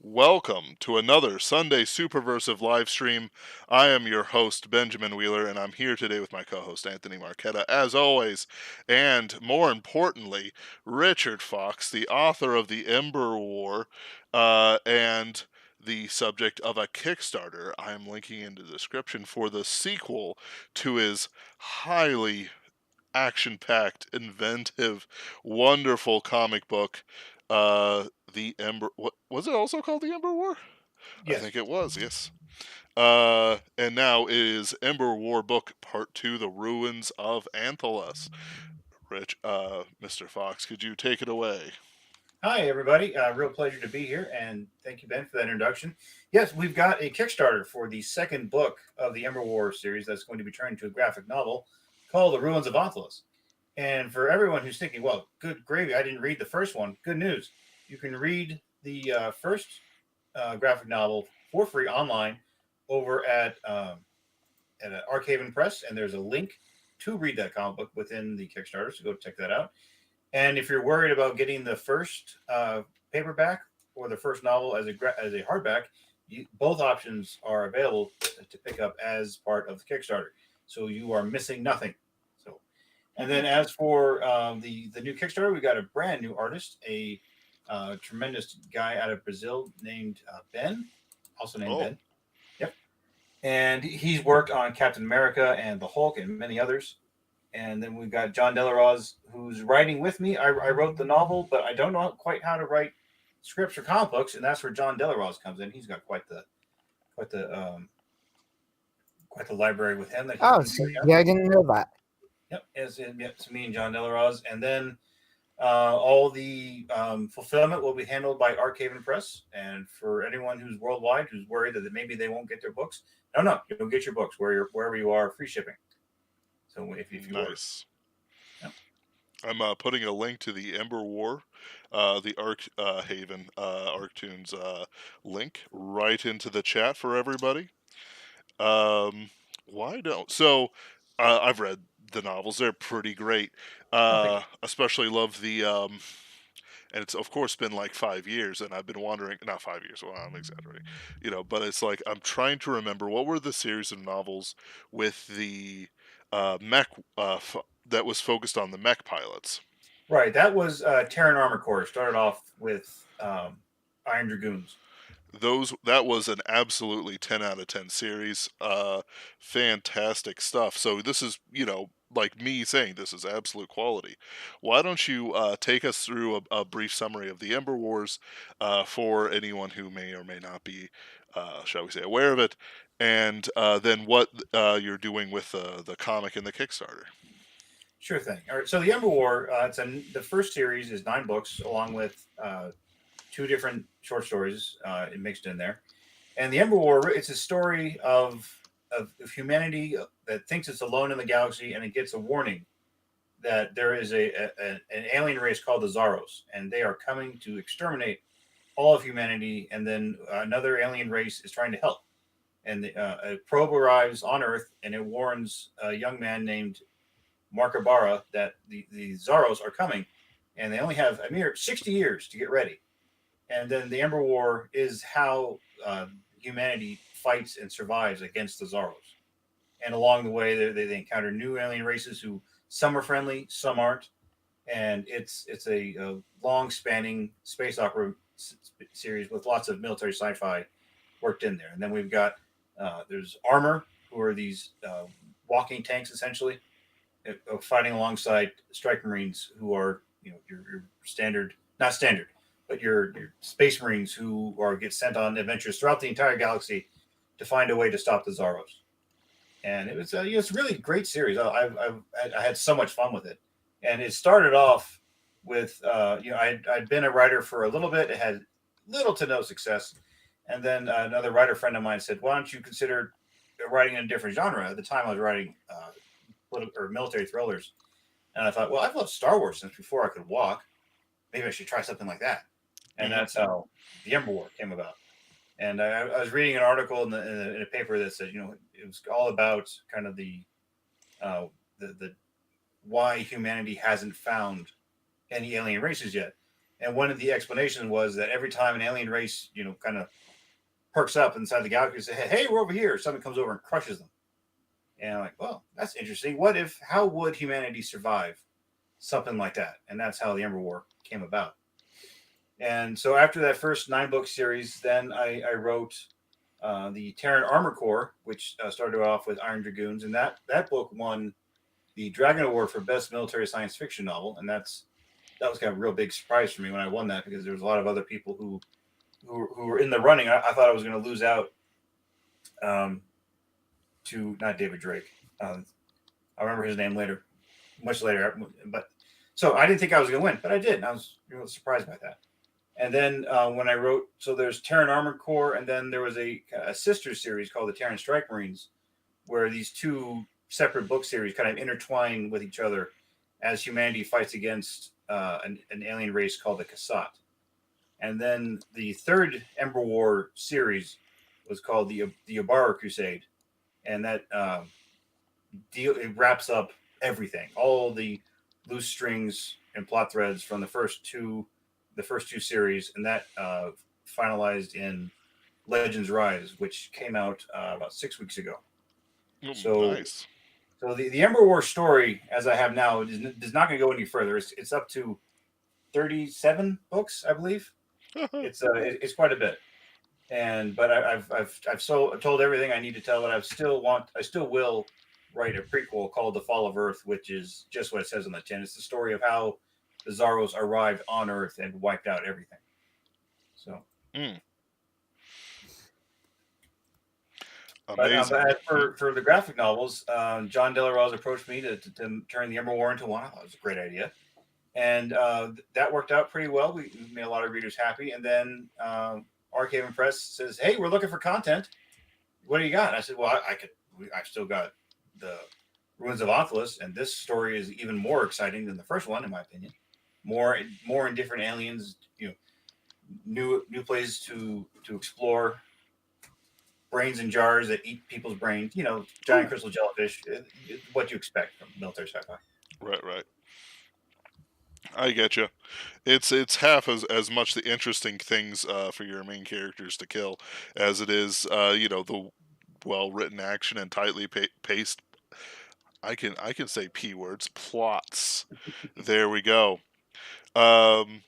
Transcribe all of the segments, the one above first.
Welcome to another Sunday Superversive live stream. I am your host, Benjamin Wheeler, and I'm here today with my co host, Anthony Marchetta, as always. And more importantly, Richard Fox, the author of the Ember War and the subject of a Kickstarter. I am linking in the description for the sequel to his highly action packed, inventive, wonderful comic book, The Ember. What was it also called? The Ember War? I Yes. think it was, yes. And now it is Ember War Book Part 2, The Ruins of Anthalas. Mr. Fox, could you take it away? Hi, everybody. Real pleasure to be here, and thank you, Ben, for that introduction. Yes, we've got a Kickstarter for the second book of the Ember War series that's going to be turned into a graphic novel called The Ruins of Anthalas. And for everyone who's thinking, well, good gravy, I didn't read the first one, good news. You can read the first graphic novel for free online over at Archaven Press, and there's a link to read that comic book within the Kickstarter, so go check that out. And if you're worried about getting the first paperback or the first novel as a hardback, both options are available to pick up as part of the Kickstarter. So you are missing nothing. So, and then as for the new Kickstarter, we got a brand new artist, a tremendous guy out of Brazil named Ben, also named Oh, Ben. Yep. And he's worked on Captain America and the Hulk and many others. And then we've got John Delaroz, who's writing with me. I wrote the novel, but I don't know quite how to write scripts or comic books, and that's where John Delaroz comes in. He's got quite the quite the library with him that he's Oh, been so putting out. yeah, I didn't know that. Yep, it's me and John Delaroz, and then all the fulfillment will be handled by Archaven Press. And for anyone who's worldwide who's worried that maybe they won't get their books, no, you'll get your books wherever you are, free shipping. So if you order. nice. Yep. I'm putting a link to the Ember War, the Arc Haven Arctoons link right into the chat for everybody. Um, why don't so? I've read the novels; they're pretty great. Oh, thank you. Especially love the. And it's of course been like 5 years, and I've been wondering. Not 5 years. Well, I'm exaggerating, But it's like I'm trying to remember what were the series of novels with the mech that was focused on the mech pilots. Right. That was Terran Armor Corps. Started off with Iron Dragoons. That was an absolutely 10 out of 10 series. Fantastic stuff. So this is, like me saying this is absolute quality. Why don't you take us through a brief summary of the Ember Wars for anyone who may or may not be, shall we say, aware of it, and then what you're doing with the comic and the Kickstarter. Sure thing. All right. So the Ember War. The first series is 9 books, along with 2 different short stories mixed in there. And the Ember War. It's a story of humanity that thinks it's alone in the galaxy, and it gets a warning that there is an alien race called the Zaros, and they are coming to exterminate all of humanity. And then another alien race is trying to help. And a probe arrives on Earth, and it warns a young man named Markabara that the Zaros are coming, and they only have a mere 60 years to get ready. And then the Ember War is how humanity fights and survives against the Zaros. And along the way, they encounter new alien races who some are friendly, some aren't. And it's a long spanning space opera series with lots of military sci-fi worked in there. And then we've got there's Armor, who are these walking tanks essentially, fighting alongside strike marines who are your standard, not standard, but your space marines who get sent on adventures throughout the entire galaxy to find a way to stop the Zaros. And it was it's a really great series. I had so much fun with it, and it started off with I'd been a writer for a little bit. It had little to no success, and then another writer friend of mine said, "Why don't you consider writing in a different genre?" At the time, I was writing or military thrillers. And I thought, well, I've loved Star Wars since before I could walk. Maybe I should try something like that. And Hmm. that's how the Ember War came about. And I was reading an article in a paper that said, it was all about kind of the why humanity hasn't found any alien races yet. And one of the explanations was that every time an alien race, kind of perks up inside the galaxy and say, "Hey, we're over here," someone comes over and crushes them. And I'm like, well, that's interesting. How would humanity survive something like that? And that's how the Ember War came about. And so after that first 9 book series, then I wrote the Terran Armor Corps, which started off with Iron Dragoons, and that book won the Dragon Award for Best Military Science Fiction Novel, and that was kind of a real big surprise for me when I won that, because there was a lot of other people who were in the running. I thought I was going to lose out um, to not David Drake. I remember his name later, much later, but so I didn't think I was going to win, but I did, and I was surprised by that. And then when I wrote, so there's Terran Armored Corps, and then there was a sister series called the Terran Strike Marines, where these two separate book series kind of intertwine with each other as humanity fights against an alien race called the Kasat. And then the third Ember War series was called the Ybarra Crusade, and that it wraps up everything, all the loose strings and plot threads from the first two series, and that finalized in Legends Rise, which came out about 6 weeks ago. So, Nice. so the Ember War story, as I have now, is not going to go any further. It's up to 37 books, I believe. It's quite a bit, but I've told everything I need to tell. But I still will write a prequel called The Fall of Earth, which is just what it says on the tin. It's the story of how the Zaros arrived on Earth and wiped out everything. So, Mm, but amazing. as for the graphic novels, John De La Rose approached me to turn the Ember War into one. I thought it was a great idea, and that worked out pretty well. We made a lot of readers happy, and then Archaven Press says, "Hey, we're looking for content. What do you got?" And I said, "Well, I've still got the Ruins of Anthalas, and this story is even more exciting than the first one, in my opinion. More and different aliens, new places to explore, brains in jars that eat people's brains, giant Ooh. crystal jellyfish, what you expect from military sci-fi." Right, right. I get you. It's half as much the interesting things for your main characters to kill as it is, the well written action and tightly paced. I can say p words, plots. There we go. Um,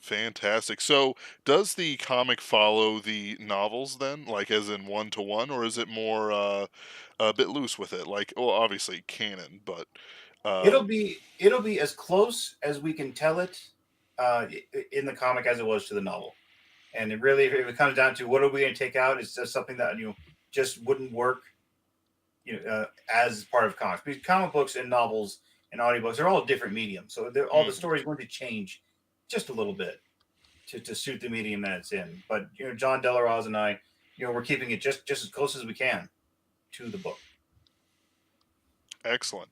Fantastic. So, does the comic follow the novels then, like as in one to one, or is it more a bit loose with it? Like, well, obviously canon, but It'll um, be as close as we can tell it in the comic as it was to the novel. And it really, if it comes down to what are we going to take out, it's just something that just wouldn't work, as part of comics. Because comic books and novels and audiobooks are all different mediums, so all the mhm. stories are going to change just a little bit to suit the medium that it's in. But John Delaroz and I, we're keeping it just as close as we can to the book. Excellent.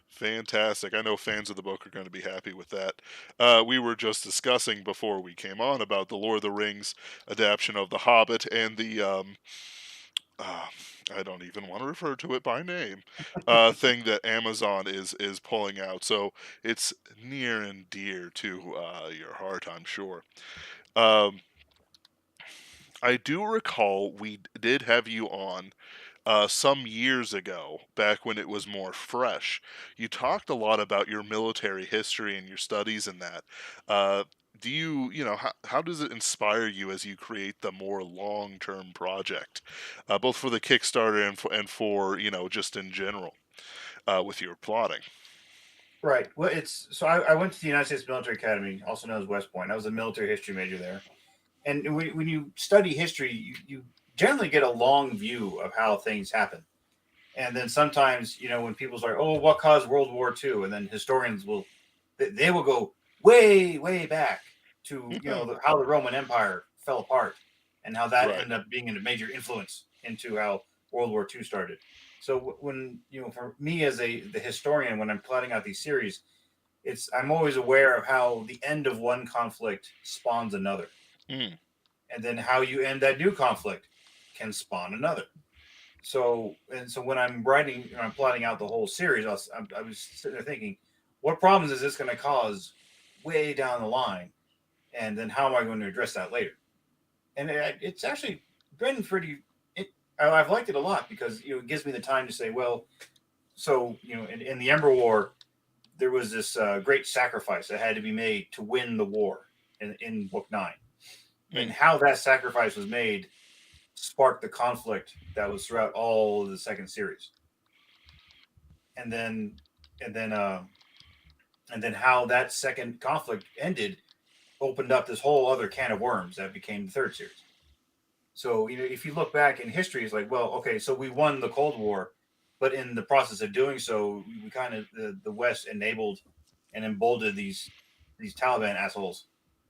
Fantastic. I know fans of the book are going to be happy with that. We were just discussing before we came on about the Lord of the Rings adaptation of The Hobbit and the uh, I don't even want to refer to it by name, thing that Amazon is pulling out. So it's near and dear to your heart, I'm sure. Um, I do recall we did have you on some years ago, back when it was more fresh. You talked a lot about your military history and your studies in that. Uh, do how does it inspire you as you create the more long term project, both for the Kickstarter and for just in general with your plotting? Right. Well, it's so I went to the United States Military Academy, also known as West Point. I was a military history major there. And when you study history, you generally get a long view of how things happen. And then sometimes, when people's like, "Oh, what caused World War II?" And then historians they will go way, way back to how the Roman Empire fell apart and how that Right. ended up being a major influence into how World War II started. So when for me as the historian, when I'm plotting out these series, I'm always aware of how the end of one conflict spawns another, Mm, and then how you end that new conflict can spawn another. So when I'm writing, and I'm plotting out the whole series, I was sitting there thinking, what problems is this going to cause way down the line? and then how am I going to address that later? And it's actually been pretty. It, I've liked it a lot because it gives me the time to say, well, so in the Ember War, there was this great sacrifice that had to be made to win the war in Book 9, and Mm, how that sacrifice was made sparked the conflict that was throughout all of the second series, and then and then uh, and then how that second conflict ended opened up this whole other can of worms that became the third series. So if you look back in history, it's like, well, okay, so we won the Cold War, but in the process of doing so, we kind of the West enabled and emboldened these Taliban assholes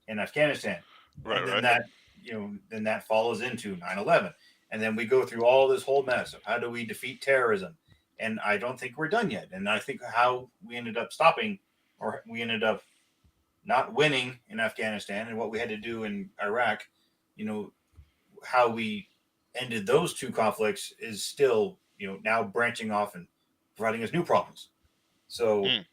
in Afghanistan, right, and then right, that follows into 9/11, and then we go through all this whole mess of how do we defeat terrorism, and I don't think we're done yet, and I think how we ended up stopping, or we ended up not winning in Afghanistan, and what we had to do in Iraq, you know, how we ended those two conflicts is still now branching off and providing us new problems. So mm.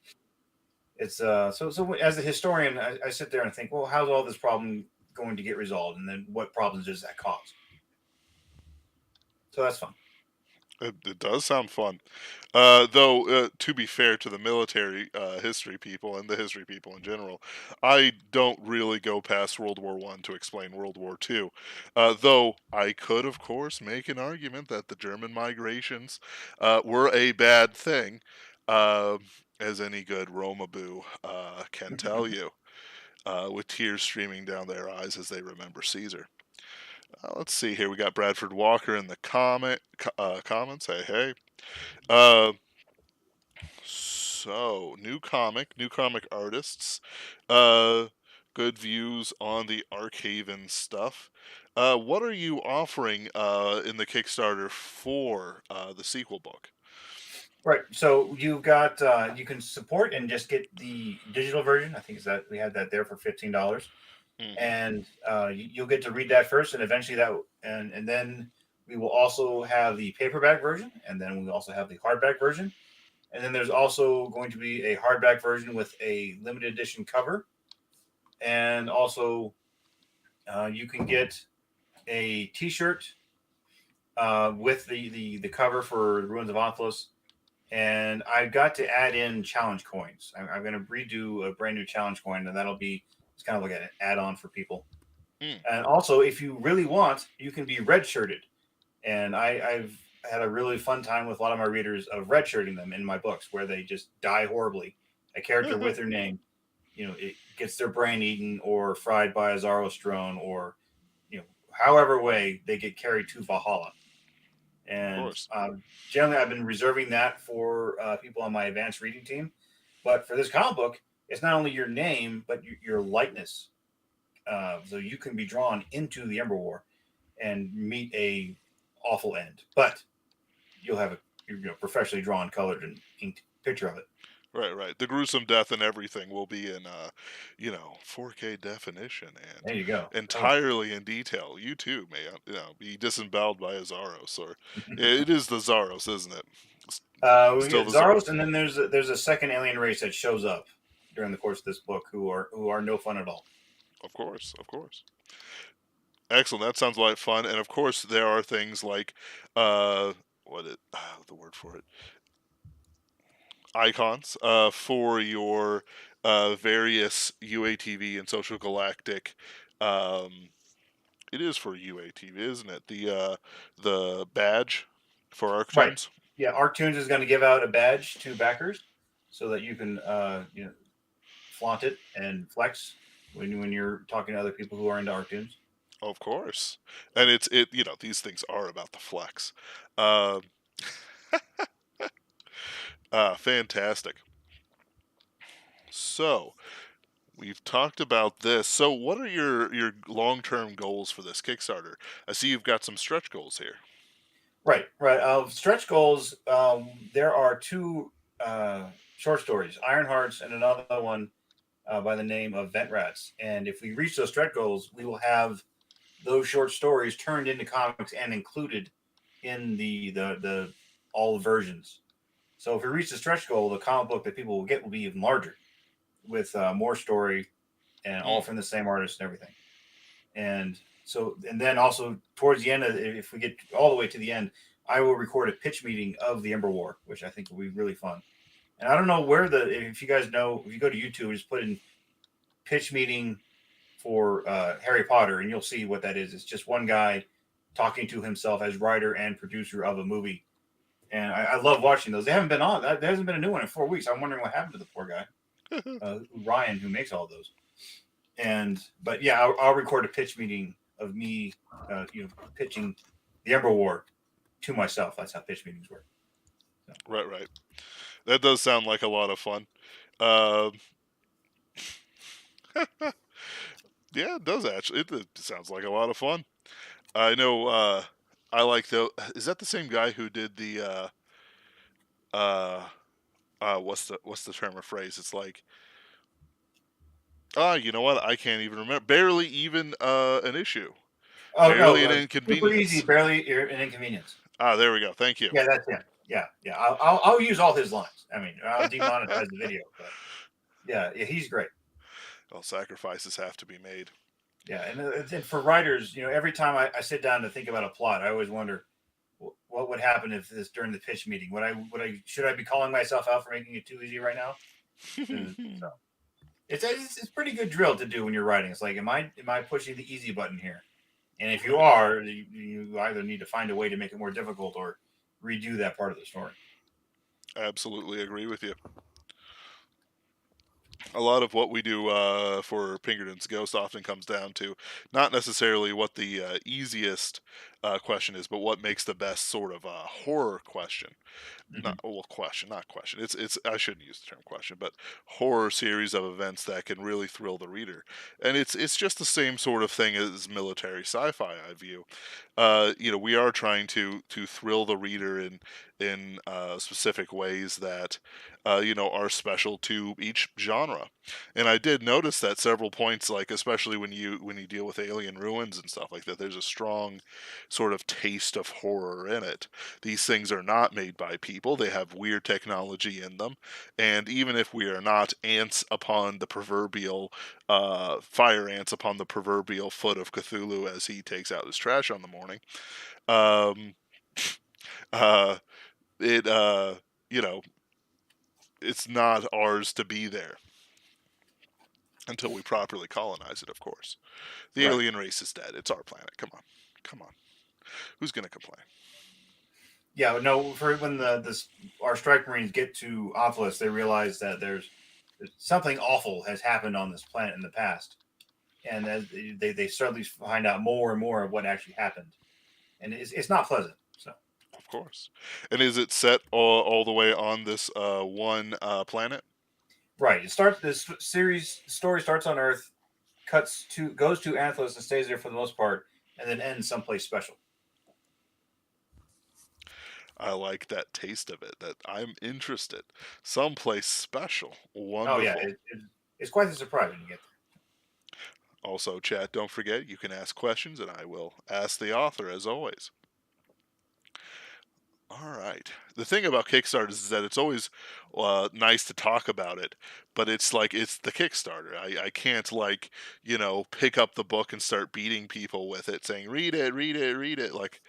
it's so as a historian, I sit there and think, well, how's all this problem going to get resolved, and then what problems does that cause? So that's fun. It does sound fun. Though, to be fair to the military history people and the history people in general, I don't really go past World War I to explain World War II. Though I could, of course, make an argument that the German migrations were a bad thing, uh, as any good Romaboo can tell you, with tears streaming down their eyes as they remember Caesar. Let's see here. We got Bradford Walker in the comments. Hey, hey. Uh, so, new comic artists, uh, good views on the Archaven stuff. What are you offering in the Kickstarter for the sequel book? Right. So you can support and just get the digital version. I think is that we had that there for $15, Hmm. and you'll get to read that first, and eventually and then we will also have the paperback version, and then we also have the hardback version, and then there's also going to be a hardback version with a limited edition cover, and also you can get a T-shirt with the cover for the Ruins of Anthalas, and I got to add in challenge coins. I'm going to redo a brand new challenge coin, and that'll be it's kind of like an add-on for people. Mm. And also, if you really want, you can be red-shirted. And I've had a really fun time with a lot of my readers of redshirting them in my books, where they just die horribly. A character with their name, it gets their brain eaten or fried by a Zoroastrone, or however way they get carried to Valhalla. Of And course. generally, I've been reserving that for people on my advanced reading team. But for this comic book, it's not only your name, but your likeness. So you can be drawn into the Ember War and meet a awful end, but you'll have a professionally drawn, colored, and inked picture of it. Right, right. The gruesome death and everything will be in, 4K definition and There you go. Oh, entirely in detail. You too may, be disemboweled by a Zaros, or it is the Zaros, isn't it? S- we Still get the Zaros, Zaros. and then there's a second alien race that shows up during the course of this book who are no fun at all. Of course, of course. Excellent. That sounds like fun. And of course, there are things like, the word for it, icons for your various UATV and social galactic. Um, it is for UATV, isn't it? The badge for Right. Arctoons. Yeah, Arctoons is going to give out a badge to backers so that you can flaunt it and flex when you're talking to other people who are into Arctoons. Of course, and these things are about the flex. Um, Fantastic. So we've talked about this. So what are your long term goals for this Kickstarter? I see you've got some stretch goals here. Right, right. Stretch goals. There are two short stories, Iron Hearts, and another one by the name of Vent Rats. And if we reach those stretch goals, we will have those short stories turned into comics and included in the all the versions. So if we reach the stretch goal, the comic book that people will get will be even larger with more story. and all Mm. from the same artist and everything. And so, and then also towards the end, if we get all the way to the end, I will record a pitch meeting of the Ember War, which I think will be really fun. And I don't know where if you guys know, if you go to YouTube, just put in pitch meeting for Harry Potter, and you'll see what that is. It's just one guy talking to himself as writer and producer of a movie. And I love watching those. They haven't been on. There hasn't been a new one in 4 weeks. I'm wondering what happened to the poor guy, Ryan, who makes all those. But yeah, I'll record a pitch meeting of me, pitching the Ember War to myself. That's how pitch meetings work. So. Right. That does sound like a lot of fun. Um, yeah, it does actually. It sounds like a lot of fun. I know. I like the. Is that the same guy who did the? Uh, what's the term or phrase? It's like. You know what? I can't even remember. Barely even an issue. Oh Barely no, an super easy, inconvenience. barely an inconvenience. There we go. Thank you. Yeah, that's him. Yeah. I'll use all his lines. I mean, I'll demonetize the video, but yeah, he's great. Well, sacrifices have to be made. Yeah, and for writers, every time I sit down to think about a plot, I always wonder what would happen if this during the pitch meeting. Should I be calling myself out for making it too easy right now? So it's pretty good drill to do when you're writing. It's like, am I pushing the easy button here? And if you are, you either need to find a way to make it more difficult or redo that part of the story. Absolutely agree with you. A lot of what we do for Pinkerton's Ghost often comes down to not necessarily what the easiest question is, but what makes the best sort of horror question. Mm-hmm. Not question. It's I shouldn't use the term question, but horror series of events that can really thrill the reader. And it's just the same sort of thing as military sci-fi, I view. We are trying to thrill the reader in specific ways that are special to each genre. And I did notice that several points, like especially when you deal with alien ruins and stuff like that, there's a strong sort of taste of horror in it. These things are not made by people; they have weird technology in them. And even if we are not ants upon the proverbial fire ants upon the proverbial foot of Cthulhu as he takes out his trash on the morning, um, uh, it you know it's not ours to be there until we properly colonize it, of course. The Right. alien race is dead. It's our planet. Come on. Come on. Who's going to complain? Yeah. No. For when our strike marines get to Anthalas, they realize that there's something awful has happened on this planet in the past, and as they certainly find out more and more of what actually happened, and it's not pleasant. So. Of course. And is it set all the way on this one planet? Right. This story starts on Earth, goes to Anthalas and stays there for the most part, and then ends someplace special. I like that taste of it. That I'm interested. Someplace special. Oh yeah, Wonderful. it's quite a surprise when you get Also, chat, don't forget you can ask questions and I will ask the author as always. All right. The thing about Kickstarters is that it's always nice to talk about it, but it's like it's the Kickstarter. I can't pick up the book and start beating people with it, saying read it, read it, read it. Like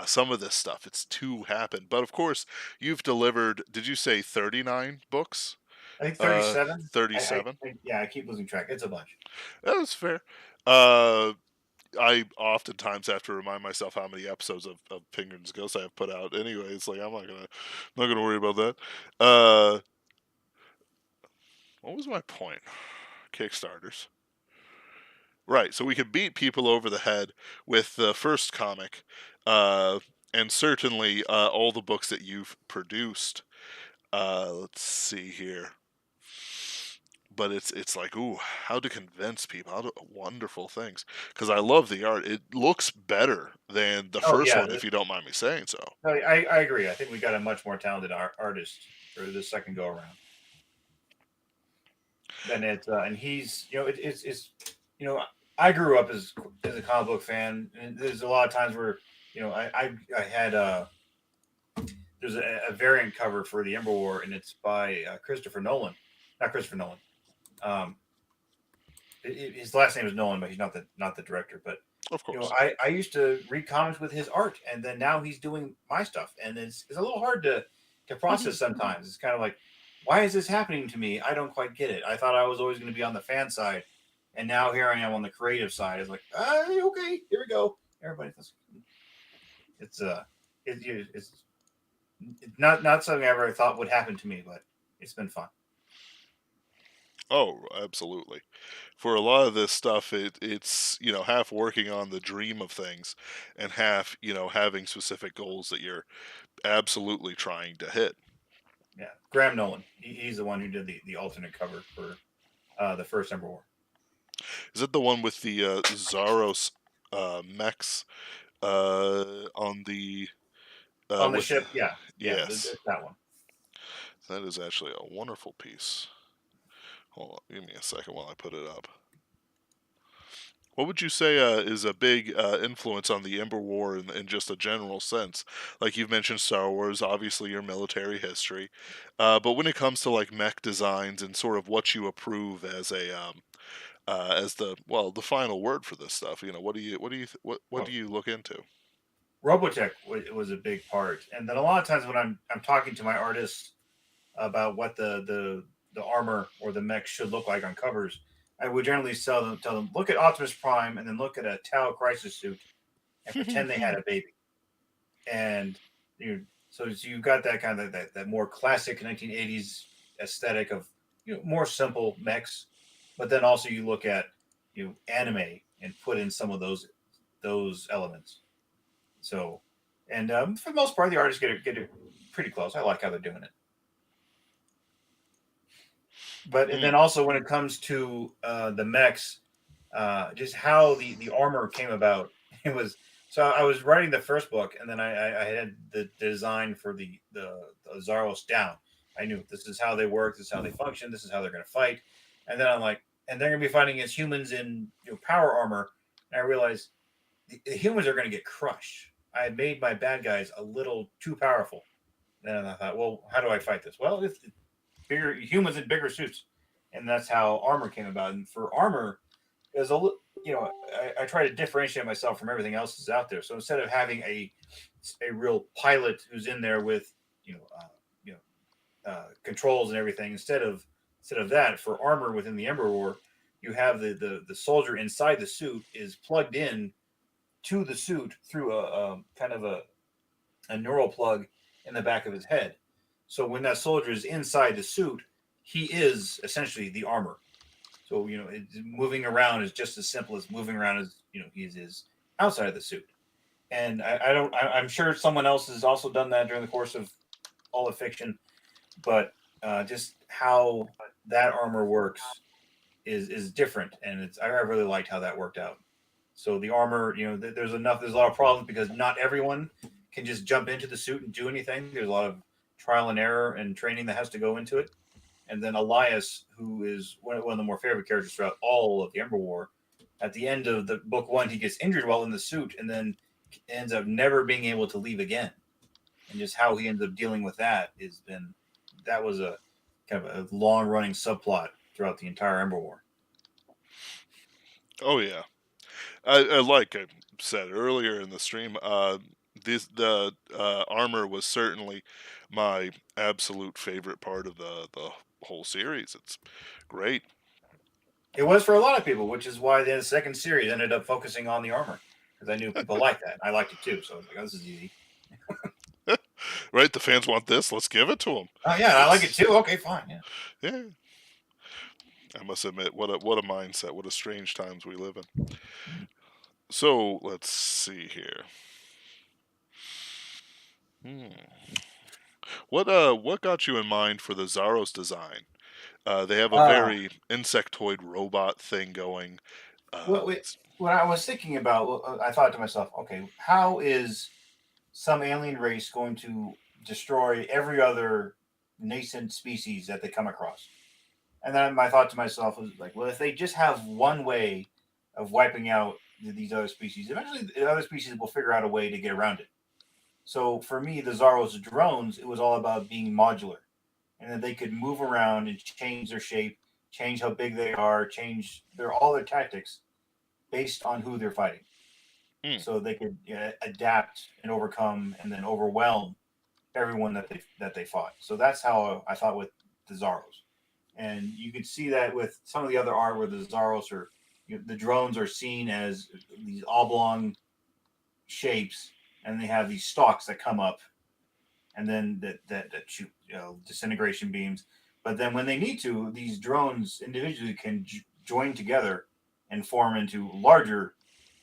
some of this stuff, it's too happen. But of course, you've delivered. Did you say 39 books? there. I think 37. 37. Yeah, I keep losing track. It's a bunch. That was fair. Uh, I oftentimes have to remind myself how many episodes of Penguin's Ghost I have put out. Anyway, it's like I'm not gonna worry about that. Uh, what was my point? Kickstarters. Right, so we could beat people over the head with the first comic, uh, and certainly all the books that you've produced. Let's see here. But it's like, ooh, how to convince people, how to wonderful things, because I love the art. It looks better than the Oh first yeah, one, if you don't mind me saying so. I agree. I think we got a much more talented artist for this second go around. Than it, and he's it's I grew up as a comic book fan, and there's a lot of times where I had there's a variant cover for the Ember War, and it's by Christopher Nolan, not Christopher Nolan. Um, his last name is Nolan, but he's not the director. But Of course. I used to read comics with his art, and then now he's doing my stuff, and it's a little hard to process sometimes. It's kind of like, why is this happening to me? I don't quite get it. I thought I was always going to be on the fan side, and now here I am on the creative side. It's like, okay, here we go. Everybody, it's it's not something I ever thought would happen to me, but it's been fun. Oh, absolutely. For a lot of this stuff, it's half working on the dream of things, and half having specific goals that you're absolutely trying to hit. Yeah, Graham Nolan. He's the one who did the alternate cover for the first Ember War. Is it the one with the Zaros mechs on the On the with ship, yeah, yes, that one. that is actually a wonderful piece. Hold on, give me a second while I put it up. What would you say is a big influence on the Ember War in just a general sense? Like you've mentioned Star Wars, obviously your military history, but when it comes to like mech designs and sort of what you approve as the final word for this stuff, what do you look into? Robotech was a big part, and then a lot of times when I'm talking to my artists about what the armor or the mech should look like on covers, I would generally tell them look at Optimus Prime and then look at a Tau Crisis suit and pretend they had a baby. And so you've got that kind of that more classic 1980s aesthetic of more simple mechs, but then also you look at anime and put in some of those elements. So, and for the most part, the artists get it pretty close. I like how they're doing it. But and then Mm. also when it comes to the mechs, just how the armor came about. It was so I was writing the first book, and then I had the design for the Zaros down. I knew this is how they work, this is how they function, this is how they're going to fight, and then I'm like, and they're going to be fighting against humans in power armor, and I realized the humans are going to get crushed. I had made my bad guys a little too powerful, and I thought, well, how do I fight this? Well, it's bigger humans in bigger suits, and that's how armor came about. And for armor, is a I try to differentiate myself from everything else that's out there. So instead of having a real pilot who's in there with controls and everything, instead of that, for armor within the Ember War, you have the soldier inside the suit is plugged in to the suit through a kind of a neural plug in the back of his head. So when that soldier is inside the suit, he is essentially the armor. So moving around is just as simple as moving around as he is outside of the suit. And I don't. I'm sure someone else has also done that during the course of all of fiction, but just how that armor works is different, and I really liked how that worked out. So the armor, there's a lot of problems because not everyone can just jump into the suit and do anything. There's a lot of trial and error and training that has to go into it. And then Elias, who is one of the more favorite characters throughout all of the Ember War, at the end of the book one, he gets injured while in the suit and then ends up never being able to leave again. And just how he ends up dealing with that was a kind of a long running subplot throughout the entire Ember War. Oh yeah, I like I said earlier in the stream. The armor was certainly my absolute favorite part of the whole series. It's great. It was for a lot of people, which is why the second series ended up focusing on the armor because I knew people liked that. I liked it too, so I was like, oh, "This is easy." Right, the fans want this. Let's give it to them. Oh yeah, I like it too. Okay, fine. Yeah. Yeah. I must admit, what a mindset. What a strange times we live in. So let's see here. Hmm. What got you in mind for the Zaros design? They have a Uh, very insectoid robot thing going. what, what I was thinking about, I thought to myself, okay, how is some alien race going to destroy every other nascent species that they come across? And then my thought to myself was like, well, if they just have one way of wiping out these other species, eventually the other species will figure out a way to get around it. So for me, the Zaros drones, it was all about being modular, and then they could move around and change their shape, change how big they are, change all their tactics based on who they're fighting, Hmm. so they could adapt and overcome and then overwhelm everyone that they fought. So that's how I thought with the Zaros, and you could see that with some of the other art where the Zaros are, the drones are seen as these oblong shapes, and they have these stalks that come up, and then that shoot disintegration beams. But then when they need to, these drones individually can join together and form into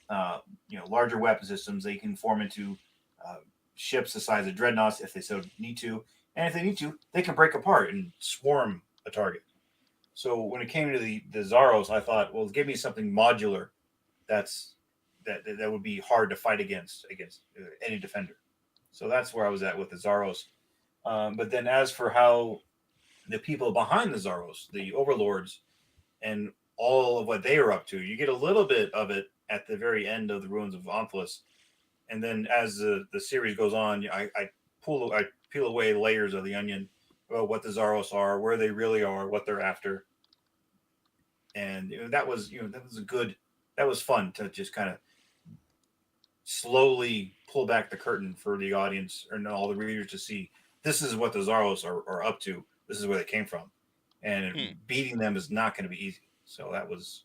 uh, larger weapon systems. They can form into uh, ships the size of dreadnoughts if they so need to, and if they need to, they can break apart and swarm a target. So when it came to the Zaros, I thought, well, give me something modular that's that would be hard to fight against any defender. So that's where I was at with the Zaros. But then as for how the people behind the Zaros, the overlords, and all of what they are up to, you get a little bit of it at the very end of the Ruins of Anthalas, and then as the series goes on, I peel away layers of the onion about what the Zaros are, where they really are, what they're after, and that was a good, that was fun to just kind of slowly pull back the curtain for the audience and all the readers to see this is what the Zaros are up to. This is where they came from, and Hmm. beating them is not going to be easy. So that was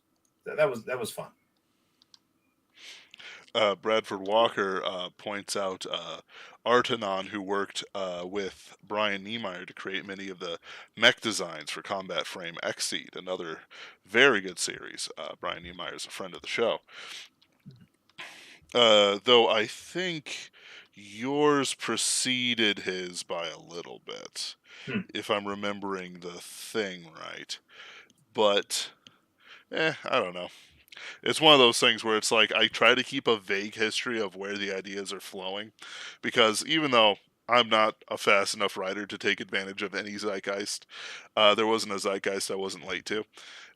fun. Bradford Walker points out Artanon, who worked with Brian Niemeyer to create many of the mech designs for Combat Frame Exceed, another very good series. Brian Niemeyer is a friend of the show. Though I think yours preceded his by a little bit, Hmm. if I'm remembering the thing right. But, I don't know. It's one of those things where it's like I try to keep a vague history of where the ideas are flowing, because even though I'm not a fast enough writer to take advantage of any zeitgeist, there wasn't a zeitgeist I wasn't late to.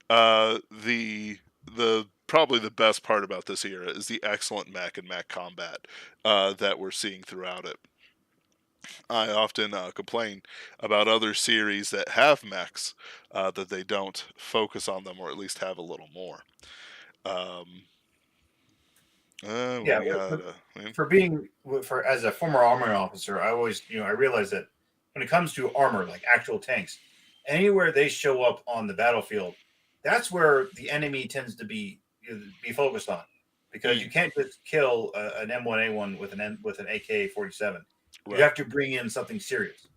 The probably the best part about this era is the excellent mech and mech combat that we're seeing throughout it. I often complain about other series that have mechs that they don't focus on them, or at least have a little more. Um, what Yeah, we got? for being for as a former armor officer, I always I realize that when it comes to armor, like actual tanks, anywhere they show up on the battlefield, that's where the enemy tends to be focused on, because you Mm, can't just kill an M1A1 with an AK-47. You right. have to bring in something serious.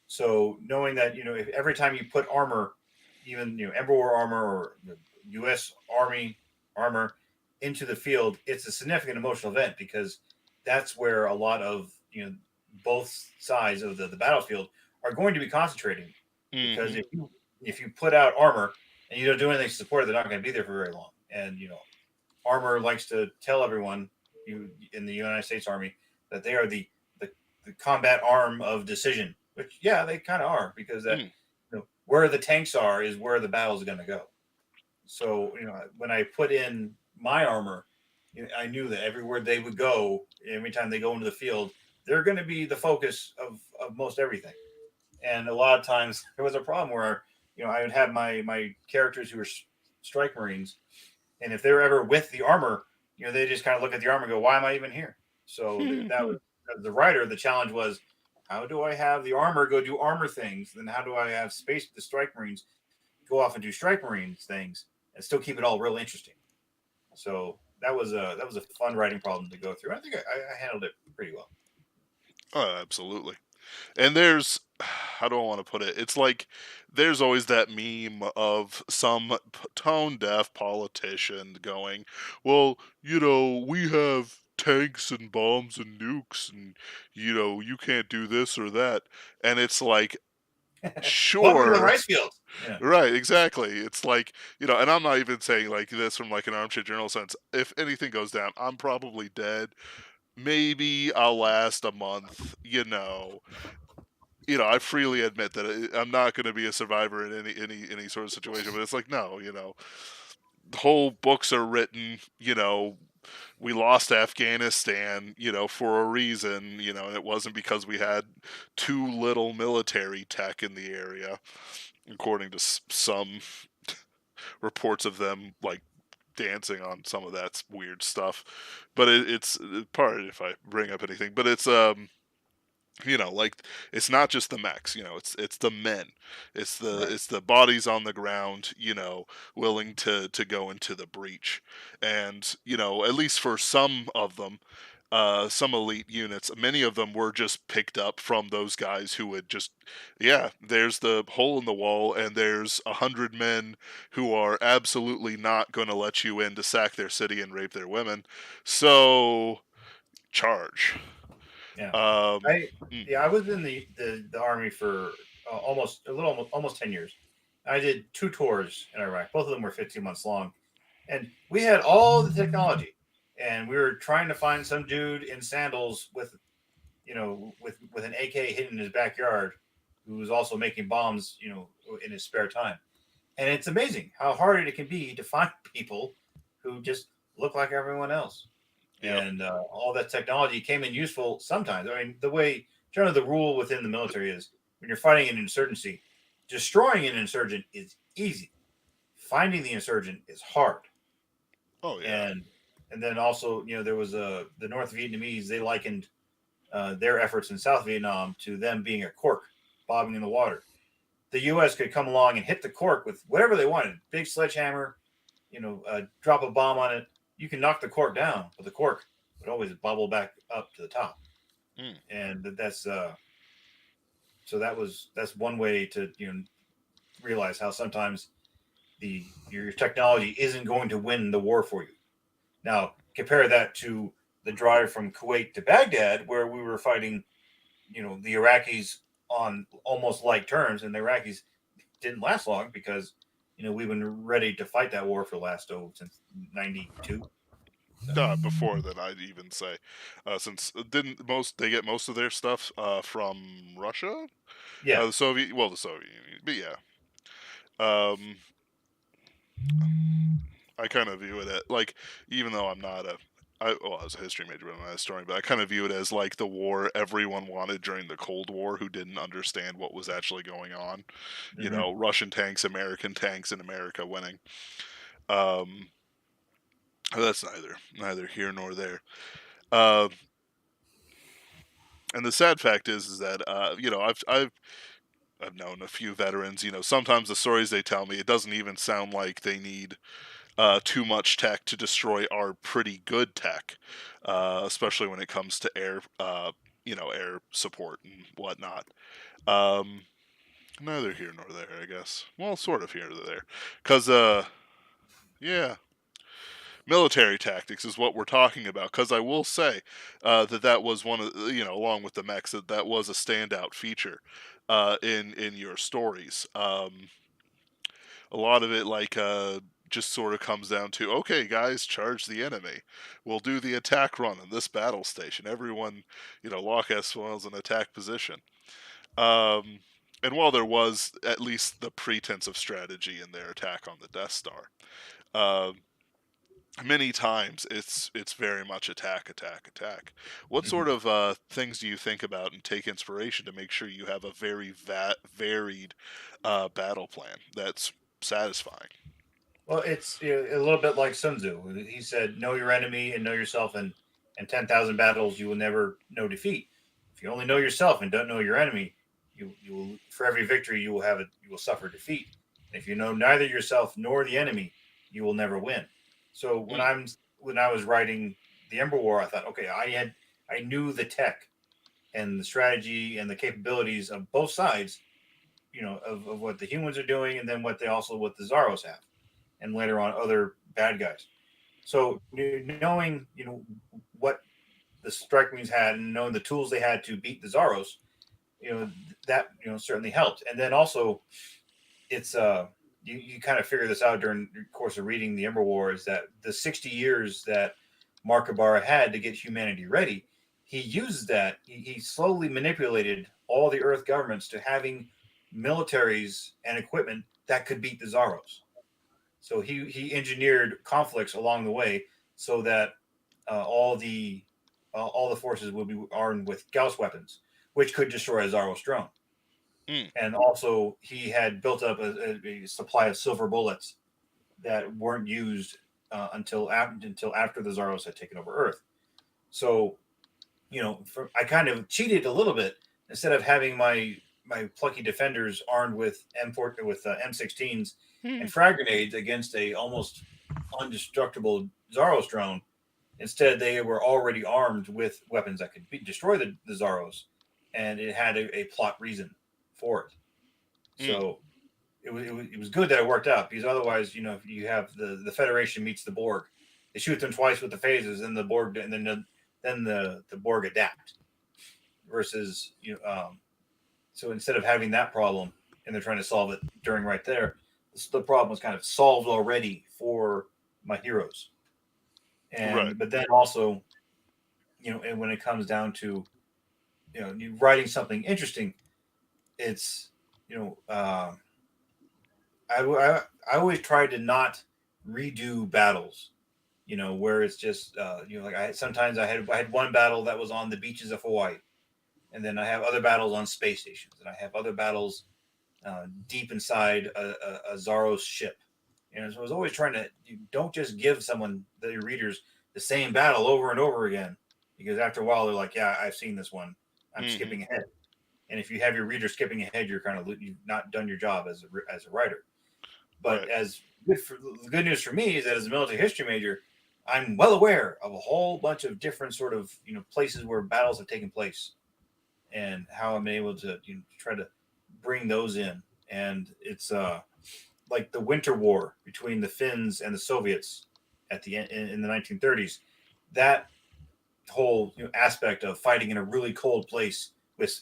So knowing that if every time you put armor, even Ember War armor or the U.S. Army armor into the field, it's a significant emotional event, because that's where a lot of both sides of the battlefield are going to be concentrating. Because Mm-hmm. if you put out armor and you don't do anything to support it, they're not going to be there for very long. And armor likes to tell everyone in the United States Army that they are the, the combat arm of decision, which yeah, they kind of are, because that Mm, where the tanks are is where the battle's going to go. So when I put in my armor, I knew that everywhere they would go, every time they go into the field, they're going to be the focus of most everything. And a lot of times there was a problem where I would have my characters who were strike marines, and if they're ever with the armor, they just kind of look at the armor and go, "Why am I even here?" So that was the writer. The challenge was, how do I have the armor go do armor things? Then how do I have space the strike marines go off and do strike marines things and still keep it all real interesting? So that was a fun writing problem to go through. I think I handled it pretty well. absolutely. And there's, how do I want to put it? It's like there's always that meme of some tone deaf politician going, well, we have tanks and bombs and nukes, and, you can't do this or that. And it's like, Welcome to the sure. rice fields. Yeah. Right, exactly. It's like, and I'm not even saying like this from like an armchair journal sense. If anything goes down, I'm probably dead. Maybe I'll last a month, I freely admit that I'm not going to be a survivor in any sort of situation. But it's like, no, whole books are written. We lost Afghanistan, for a reason, and it wasn't because we had too little military tech in the area, according to some. reports of them like dancing on some of that weird stuff. But it's part if I bring up anything, but it's like it's not just the mechs, it's the men, Right. it's the bodies on the ground, willing to go into the breach. And at least for some of them, some elite units, many of them were just picked up from those guys who would just, yeah, there's the hole in the wall and there's 100 men who are absolutely not going to let you in to sack their city and rape their women, so charge. Yeah. um I mm, yeah, I was in the army for almost 10 years. I did two tours in Iraq. Both of them were 15 months long, and we had all the technology, and we were trying to find some dude in sandals with with an AK hidden in his backyard, who was also making bombs, in his spare time. And it's amazing how hard it can be to find people who just look like everyone else. yep. And all that technology came in useful sometimes. I mean, the way generally the rule within the military is when you're fighting an insurgency, destroying an insurgent is easy. Finding the insurgent is hard. Oh yeah. And then also, there was the North Vietnamese. They likened their efforts in South Vietnam to them being a cork bobbing in the water. The U.S. could come along and hit the cork with whatever they wanted, big sledgehammer, drop a bomb on it. You can knock the cork down, but the cork would always bubble back up to the top. Mm. And that's one way to realize how sometimes your technology isn't going to win the war for you. Now compare that to the drive from Kuwait to Baghdad, where we were fighting, the Iraqis on almost like terms, and the Iraqis didn't last long because we've been ready to fight that war for the last since '92. So Before that, I'd even say, since didn't most they get most of their stuff from Russia, yeah, the Soviet Union, but yeah, um, I kind of view it at like, even though I'm not I was a history major, but I'm not a historian, but I kind of view it as like the war everyone wanted during the Cold War who didn't understand what was actually going on. hmm Russian tanks, American tanks, and America winning. Um, that's neither here nor there. Uh, and the sad fact is that I've known a few veterans. Sometimes the stories they tell me, it doesn't even sound like they need too much tech to destroy our pretty good tech, especially when it comes to air support and whatnot. Um, Neither here nor there, I guess. Well, sort of here nor there, because yeah, military tactics is what we're talking about. Because I will say that was one of along with the mechs, that was a standout feature in your stories. A lot of it just sort of comes down to, okay, guys, charge the enemy. We'll do the attack run in this battle station. Everyone, lock S wells in attack position. Um, and while there was at least the pretense of strategy in their attack on the Death Star, um, many times it's very much attack, attack, attack. What hmm sort of things do you think about and take inspiration to make sure you have a very varied battle plan that's satisfying? Well, it's a little bit like Sun Tzu. He said, "Know your enemy and know yourself, and 10,000 battles you will never know defeat. If you only know yourself and don't know your enemy, you will for every victory you will suffer defeat. And if you know neither yourself nor the enemy, you will never win." So Mm, when I was writing the Ember War, I thought, okay, I knew the tech and the strategy and the capabilities of both sides, of what the humans are doing, and then what the Zaros have, and later on other bad guys. So knowing what the Strike Queens had and knowing the tools they had to beat the Zaros, that certainly helped. And then also it's you kind of figure this out during the course of reading the Ember War, is that the 60 years that Mark Ibarra had to get humanity ready, he used that. He slowly manipulated all the Earth governments to having militaries and equipment that could beat the Zaros. So he engineered conflicts along the way so that all the forces would be armed with Gauss weapons, which could destroy a Zaros drone. mm, And also, he had built up a supply of silver bullets that weren't used until after the Zaros had taken over Earth. So I kind of cheated a little bit. Instead of having my plucky defenders armed with M16s and frag grenades against a almost undestructible Zaros drone. Instead, they were already armed with weapons that could destroy the Zaros, and it had a plot reason for it. Mm. So it was good that it worked out, because otherwise, if you have the Federation meets the Borg, they shoot them twice with the phases, and the Borg and then the Borg adapt. Versus so instead of having that problem and they're trying to solve it during right there, the problem was kind of solved already for my heroes. Right. But then also, and when it comes down to writing something interesting, it's you know I always try to not redo battles. Where it's just like I had one battle that was on the beaches of Hawaii, and then I have other battles on space stations, and I have other battles deep inside a Zaros ship. So I was always trying to, you don't just give your readers, the same battle over and over again, because after a while they're like, yeah, I've seen this one. I'm Mm-hmm. skipping ahead. And if you have your reader skipping ahead, you've not done your job as a writer. But Right. the good news for me is that as a military history major, I'm well aware of a whole bunch of different sort of places where battles have taken place, and how I'm able to try to bring those in. And it's like the Winter War between the Finns and the Soviets at the end in the 1930s. That whole aspect of fighting in a really cold place with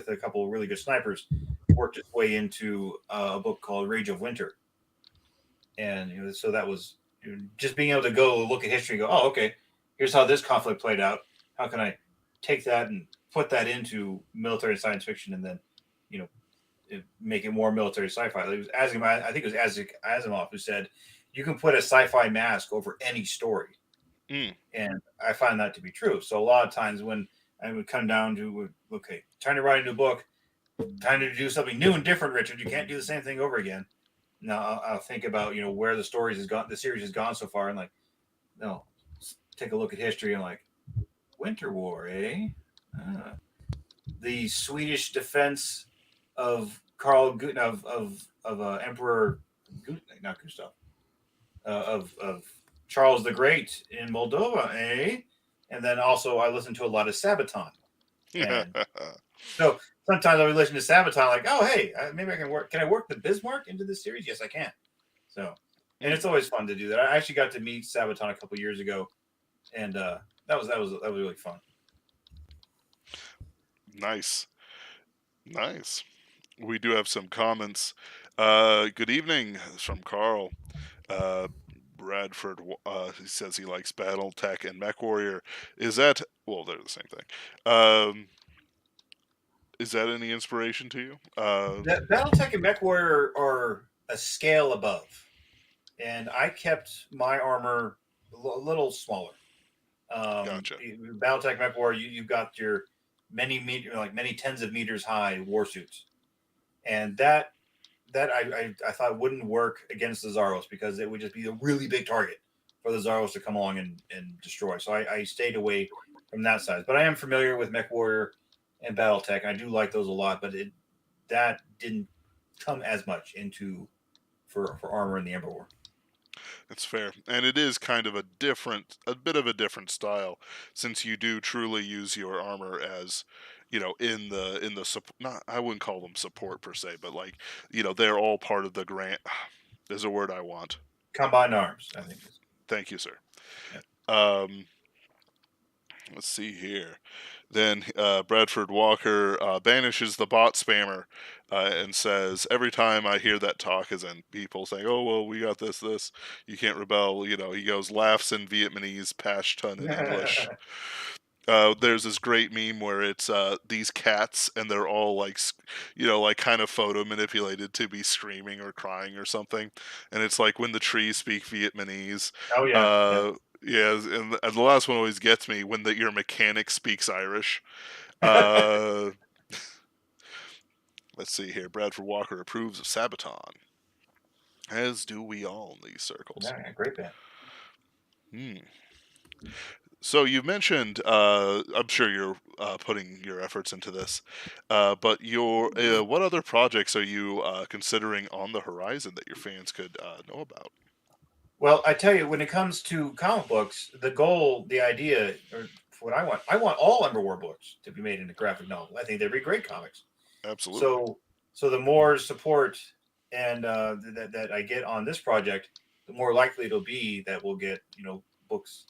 a couple of really good snipers worked its way into a book called Rage of Winter. And so that was just being able to go look at history and go, oh, okay, here's how this conflict played out. How can I take that and put that into military science fiction, and then you know make it more military sci-fi? It was Asimov, I think it was Asimov who said, you can put a sci-fi mask over any story. Mm. And I find that to be true. So a lot of times when I would come down to, okay, trying to write a new book, trying to do something new and different, Richard, you can't do the same thing over again. Now I'll think about where the series has gone so far, and like, no, take a look at history and like, Winter War, eh? Ah. The Swedish defense of Carl of Emperor not Gustav of Charles the Great in Moldova, eh? And then also I listened to a lot of Sabaton, and so sometimes I'll listen to Sabaton like, oh hey, maybe I can work. Can I work the Bismarck into this series? Yes, I can. So, and Mm. it's always fun to do that. I actually got to meet Sabaton a couple years ago, and that was really fun. Nice. Nice. We do have some comments. Good evening from Carl. Uh, Bradford, he says he likes BattleTech and MechWarrior. Is that, well, they're the same thing. Is that any inspiration to you? BattleTech and MechWarrior are a scale above, and I kept my armor a little smaller. Gotcha. BattleTech MechWarrior, you've got your many tens of meters high war suits, and that I thought wouldn't work against the Zaros, because it would just be a really big target for the Zaros to come along and destroy. So I stayed away from that side. But I am familiar with MechWarrior and BattleTech. I do like those a lot, but that didn't come as much into for armor in the Ember War. It's fair. And it is kind of a bit of a different style, since you do truly use your armor as, in the not, I wouldn't call them support per se, but like, they're all part of the grant. There's a word I want. Combined arms, I think. Thank you, sir. Yeah. Um, let's see here. Then Bradford Walker banishes the bot spammer and says, every time I hear that talk, as in people saying, oh, well, we got this, you can't rebel, he goes, laughs in Vietnamese, Pashtun in English. There's this great meme where it's these cats, and they're all like, like kind of photo manipulated to be screaming or crying or something. And it's like when the trees speak Vietnamese. Oh yeah, yeah. Uh, yeah, and the last one always gets me when your mechanic speaks Irish. Uh, let's see here. Bradford Walker approves of Sabaton. As do we all in these circles. Yeah, great band. Hmm. So you mentioned, I'm sure you're putting your efforts into this, but what other projects are you considering on the horizon that your fans could know about? Well, I tell you, when it comes to comic books, the goal, the idea, or what I want all Ember War books to be made into graphic novel. I think they'd be great comics. Absolutely. So, so the more support and that I get on this project, the more likely it'll be that we'll get books,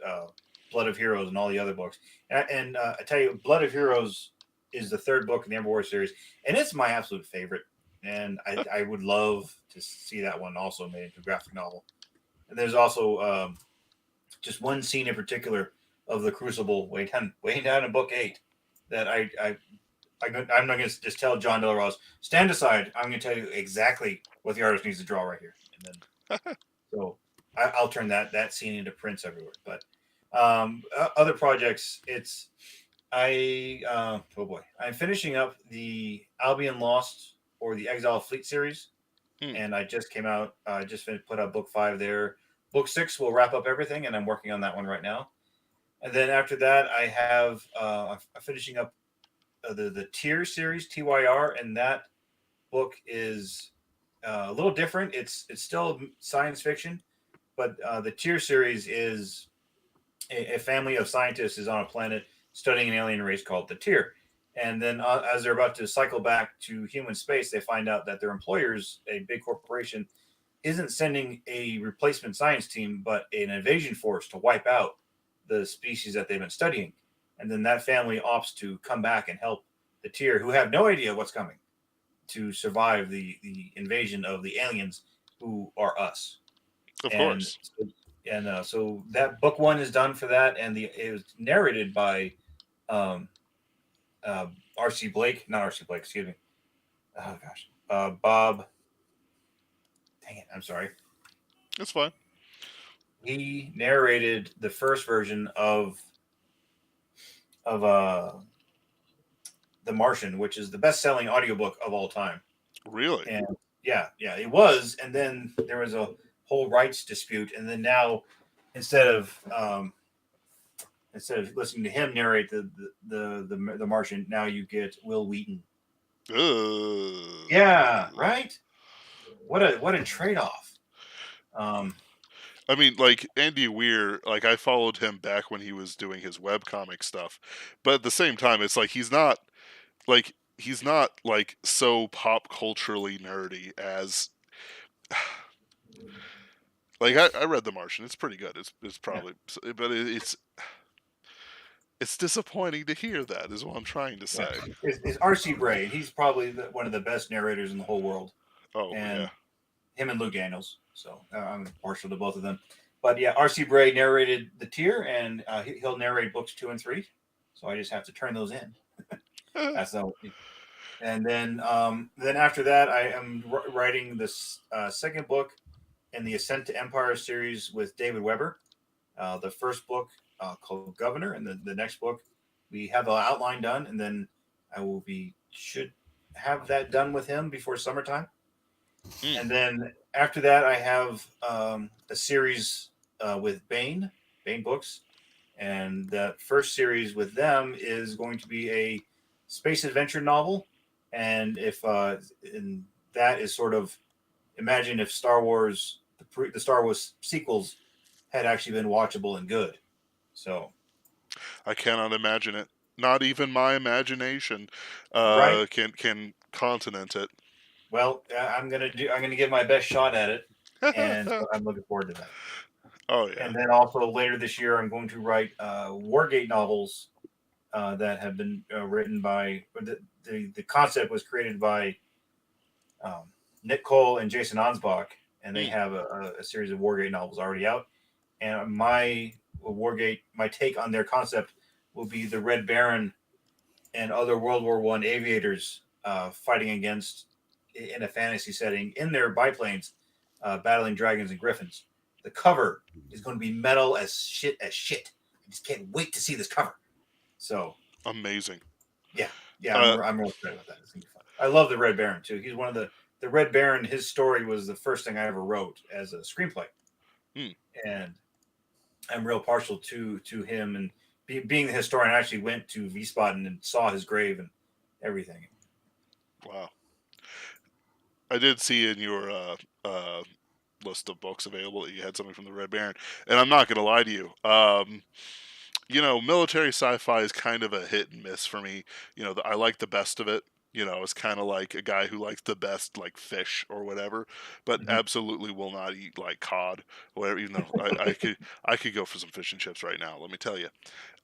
Blood of Heroes, and all the other books. And I tell you, Blood of Heroes is the third book in the Ember War series, and it's my absolute favorite. And I would love to see that one also made into a graphic novel. And there's also just one scene in particular of the Crucible way down in book 8 that I'm not going to just tell John Del Rose, stand aside. I'm going to tell you exactly what the artist needs to draw right here, and then so I'll turn that scene into prints everywhere. But other projects, oh boy, I'm finishing up the Albion Lost or the Exile Fleet series, Hmm. and I just came out. I just put out book 5 there. Book 6 will wrap up everything, and I'm working on that one right now. And then after that, I have I'm finishing up the Tier series, TYR, and that book is a little different. It's still science fiction, but the Tier series is a family of scientists is on a planet studying an alien race called the Tier. And then, as they're about to cycle back to human space, they find out that their employers, a big corporation, isn't sending a replacement science team, but an invasion force to wipe out the species that they've been studying. And then that family opts to come back and help the Tier, who have no idea what's coming, to survive the invasion of the aliens who are us. Of And course. so that book 1 is done for that, and it was narrated by um, R.C. Blake, not R.C. Blake, excuse me. Oh gosh, Bob. Dang it, I'm sorry. It's fine. He narrated the first version of The Martian, which is the best-selling audiobook of all time. Really? And yeah, it was. And then there was a whole rights dispute, and then now instead of listening to him narrate the Martian, now you get Will Wheaton. Yeah, Ugh. right. What a trade off. Um, I mean, like Andy Weir, like I followed him back when he was doing his webcomic stuff, but at the same time, it's like he's not like so pop culturally nerdy as like I read The Martian. It's pretty good. It's yeah, probably, but it's disappointing to hear that. Is what I'm trying to yeah. say. It's R.C. Bray. He's probably one of the best narrators in the whole world, Oh and yeah. him and Lou Daniels. So I'm partial to both of them. But yeah, R.C. Bray narrated the Tier, and he'll narrate books 2 and 3. So I just have to turn those in. That's the And then after that, I am writing this second book in the Ascent to Empire series with David Weber. The first book called Governor, and the next book we have the outline done, and then I will be should have that done with him before summertime. Hmm. And then after that, I have a series with Bain Books, and the first series with them is going to be a space adventure novel. And if and that is sort of imagine if Star Wars the Star Wars sequels had actually been watchable and good. So I cannot imagine it. Not even my imagination right, can continent it. I'm gonna give my best shot at it, and so I'm looking forward to that. Oh yeah. And then also later this year, I'm going to write Wargate novels that have been written by the concept was created by Nick Cole and Jason Ansbach, and they Hmm. have a series of Wargate novels already out. And my take on their concept will be the Red Baron and other World War One aviators fighting against in a fantasy setting in their biplanes, battling dragons and griffins. The cover is going to be metal as shit as shit. I just can't wait to see this cover. So Amazing. yeah, Uh, I'm real excited about that. It's gonna be fun. I love the Red Baron too. He's one of the the Red Baron, his story was the first thing I ever wrote as a screenplay, Hmm. and I'm real partial to him. And being the historian, I actually went to Wiesbaden and saw his grave and everything. Wow. I did see in your list of books available that you had something from the Red Baron, and I'm not going to lie to you. Military sci-fi is kind of a hit and miss for me. I like the best of it. It's kind of like a guy who likes the best, like fish or whatever, but Mm-hmm. absolutely will not eat like cod or whatever. Even though I could go for some fish and chips right now. Let me tell you.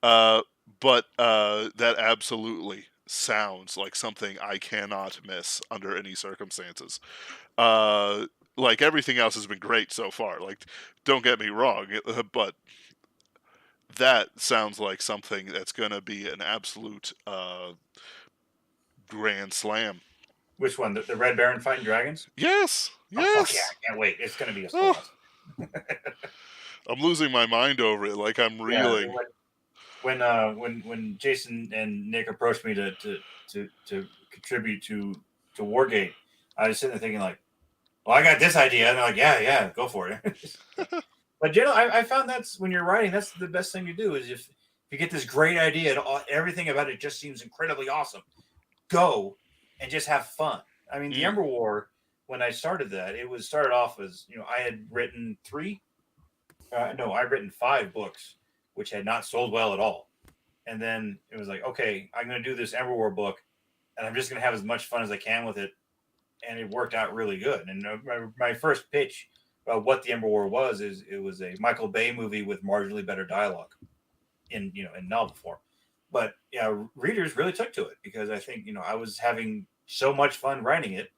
Uh, but that absolutely sounds like something I cannot miss under any circumstances. Uh, like everything else has been great so far. Like, don't get me wrong, but that sounds like something that's going to be an absolute grand slam. Which one? The Red Baron fighting dragons? Yes, Oh fuck yeah! yes. I can't wait. It's gonna be so Oh, awesome. I'm losing my mind over it. Like I'm Yeah, reeling. when Jason and Nick approached me to contribute to Wargate, I was sitting there thinking like, well, I got this idea, and they're like, yeah, go for it. But generally, I found that's when you're writing, that's the best thing to do is if you get this great idea and everything about it just seems incredibly awesome, go and just have fun. I mean, the Mm, Ember War, when I started that, it was started off as I had written no, I'd written 5 books, which had not sold well at all. And then it was like, okay, I'm going to do this Ember War book, and I'm just going to have as much fun as I can with it. And it worked out really good. And my first pitch about what the Ember War was is it was a Michael Bay movie with marginally better dialogue in novel form. But yeah, readers really took to it because I think I was having so much fun writing it.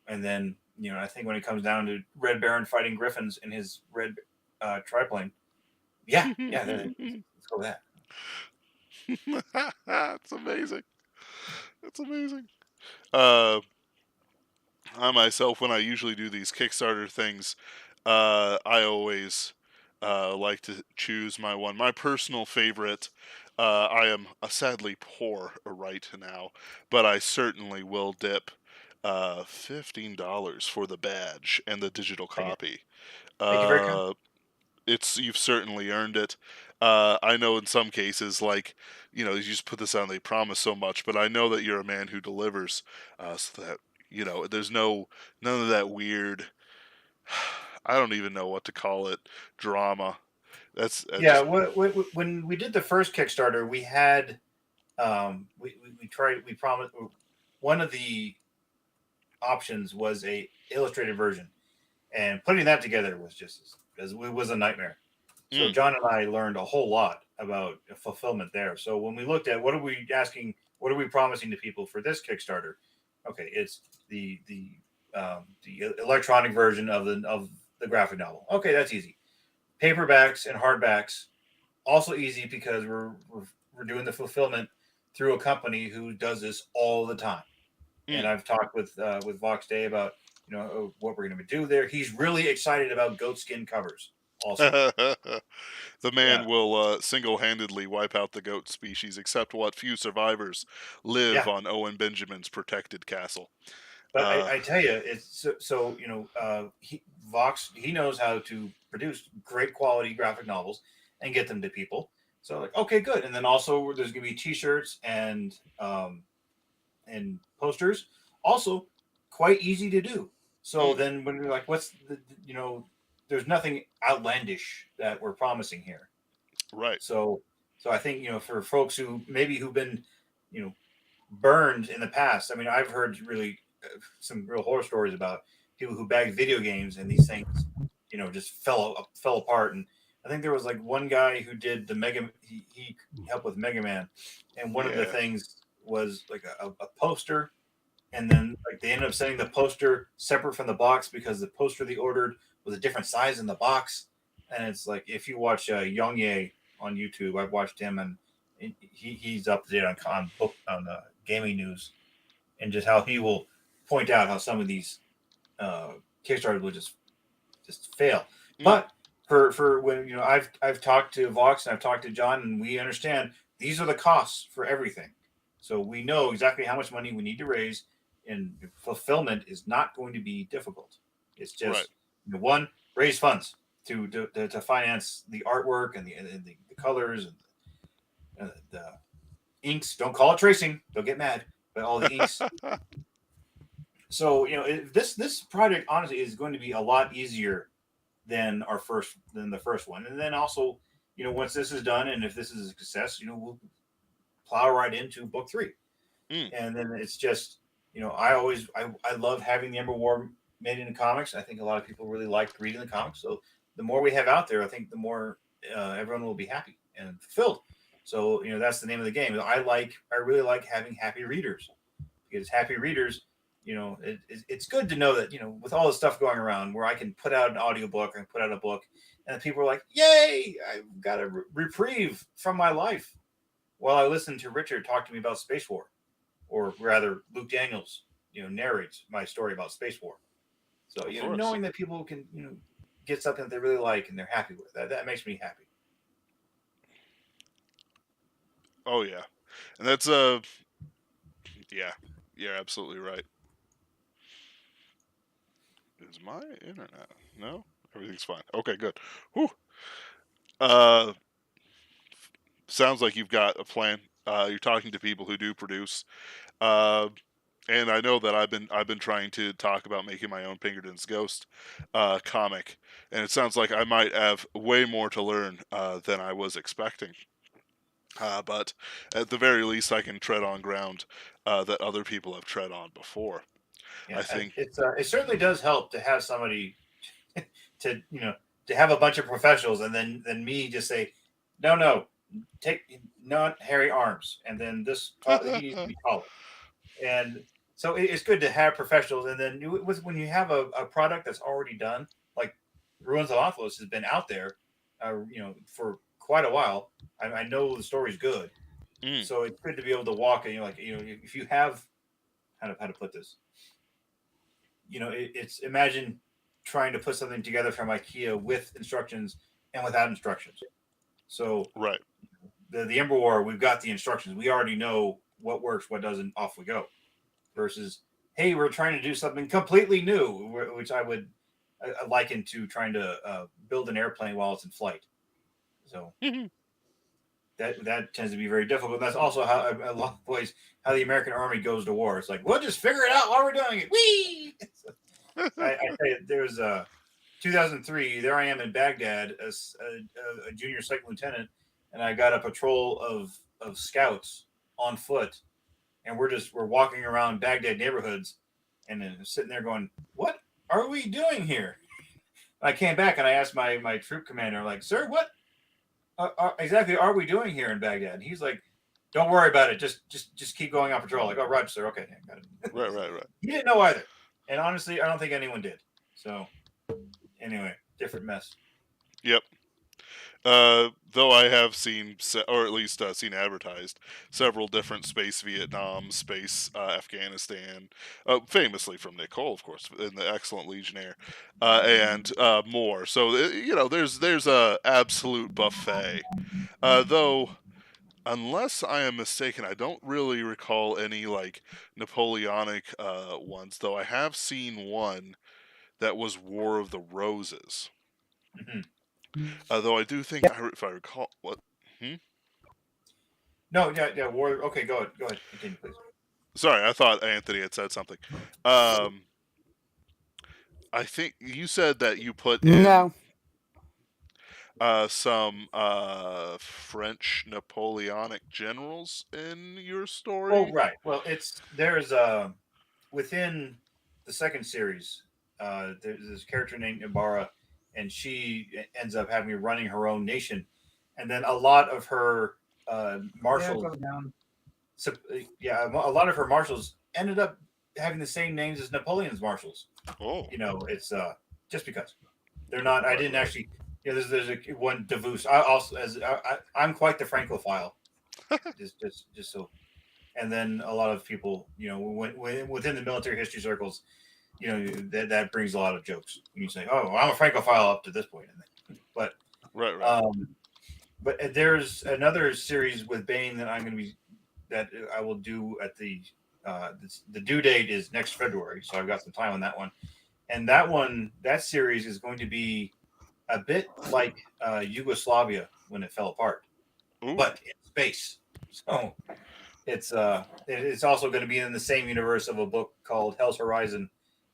And then I think when it comes down to Red Baron fighting griffins in his red triplane, yeah, let's go with that. it's amazing. It's amazing. Uh, I myself, when I usually do these Kickstarter things, I always like to choose my one. My personal favorite. I am sadly poor right now, but I certainly will dip $15 for the badge and the digital Thank you. copy. Thank you very kind. Uh, you've certainly earned it. I know in some cases, like you just put this on, they promise so much, but I know that you're a man who delivers, so that there's none of that weird. I don't even know what to call it. Drama. That's Yeah, just. when we did the first Kickstarter, we had we tried we promised one of the options was a illustrated version, and putting that together was just as it was a nightmare. So Mm, John and I learned a whole lot about fulfillment there. So when we looked at what are we promising to people for this Kickstarter? Okay, it's the electronic version of the graphic novel. Okay, that's easy. Paperbacks and hardbacks also easy because we're doing the fulfillment through a company who does this all the time. And mm. I've talked with Vox Day about what we're going to do there. He's really excited about goat skin covers. Also, The man yeah, will single-handedly wipe out the goat species, except what few survivors live yeah. on Owen Benjamin's protected castle. But Uh, I tell you, it's Vox he knows how to produce great quality graphic novels and get them to people. So like, okay, good. And then also there's going to be T-shirts and posters. Also, quite easy to do. So mm, then when you're like, what's there's nothing outlandish that we're promising here. right. So I think for folks who've been you know burned in the past. I mean, I've heard really some real horror stories about people who bagged video games and these things, just fell apart. And I think there was like one guy who did the Mega. He helped with Mega Man, and one of the Yeah. things was like a poster, and then like they ended up sending the poster separate from the box because the poster they ordered was a different size in the box. And it's like if you watch Yongye on YouTube, I've watched him and he's up to date on gaming news and just how he will point out how some of these uh, Kickstarters will just fail. Mm, But for when I've talked to Vox and I've talked to John and we understand these are the costs for everything. So we know exactly how much money we need to raise and fulfillment is not going to be difficult. It's Right. just, one, raise funds to finance the artwork and the colors and the inks. Don't call it tracing; they'll get mad. But all the inks. So this project honestly is going to be a lot easier than the first one. And then also, once this is done, and if this is a success, we'll plow right into book 3. Mm, And then it's just, I love having the Ember War made into comics. I think a lot of people really like reading the comics. So the more we have out there, I think the more everyone will be happy and fulfilled. So that's the name of the game. I really like having happy readers, because happy readers, it's good to know that with all the stuff going around, where I can put out an audiobook and put out a book, and people are like, "Yay! I've got a reprieve from my life," while I listen to Richard talk to me about Space War, or rather, Luke Daniels, narrates my story about Space War. So of course. knowing that people can get something that they really like and they're happy with, that makes me happy. Oh yeah, and that's yeah, you're absolutely right. Is my internet? No, everything's fine. Okay, good. Whew. Uh, sounds like you've got a plan. You're talking to people who do produce. Uh, and I know that I've been trying to talk about making my own Pinkerton's Ghost comic, and it sounds like I might have way more to learn than I was expecting. But at the very least, I can tread on ground that other people have tread on before. I Yeah, think. it certainly does help to have somebody to to have a bunch of professionals, and then me just say, no, take not hairy arms, and then this he needs to be taller. And so it's good to have professionals, and then when you have a product that's already done, like Ruins of Anthalas has been out there, for quite a while. I know the story's good, Mm, so it's good to be able to walk and if you have how to put this, it's imagine trying to put something together from IKEA with instructions and without instructions. So right. the Ember War, we've got the instructions. We already know what works, what doesn't. Off we go. Versus, hey, we're trying to do something completely new, which I would liken to trying to build an airplane while it's in flight. So that tends to be very difficult. And that's also how a lot of ways how the American Army goes to war. It's like, we'll just figure it out while we're doing it. Whee! I tell you, there's 2003. There I am in Baghdad as a junior second lieutenant, and I got a patrol of scouts on foot, and we're walking around Baghdad neighborhoods, and then sitting there going, "What are we doing here?" I came back and I asked my troop commander, like, "Sir, what exactly are we doing here in Baghdad?" And he's like, "Don't worry about it. Just keep going on patrol." Like, "Oh, Roger, sir. Okay, got it." Right. Right. Right. He didn't know either, and honestly, I don't think anyone did. So anyway, different mess. Yep. Though I have seen, or at least seen advertised, several different space Vietnam, space Afghanistan, famously from Nick Cole, of course, in the excellent Legionnaire, and more. So there's a absolute buffet. Though, unless I am mistaken, I don't really recall any like Napoleonic ones. Though I have seen one that was War of the Roses. Mm-hmm. Though I do think, Yeah. if I recall, what? Hmm? No, yeah, yeah. War. Okay, go ahead. Continue, please. Sorry, I thought Anthony had said something. Um, I think you said that you put in No. some French Napoleonic generals in your Oh, story. right. Well, there's within the second series, there's this character named Ibarra, and she ends up having running her own nation, and then a lot of her marshals, so, yeah, a lot of her marshals ended up having the same names as Napoleon's marshals. Oh, It's just because they're not. I right, didn't right. actually. There's a one Davos. I also I'm quite the Francophile. Just so. And then a lot of people, when within the military history circles, that brings a lot of jokes. When you say, "Oh, I'm a Francophile up to this point," but Right, right. um, there's another series with Bane that I'm going to be that I will do at the the due date is next February, so I've got some time on that one. And that series is going to be a bit like Yugoslavia when it fell apart, Ooh. but in space. So it's also going to be in the same universe of a book called Hell's Horizon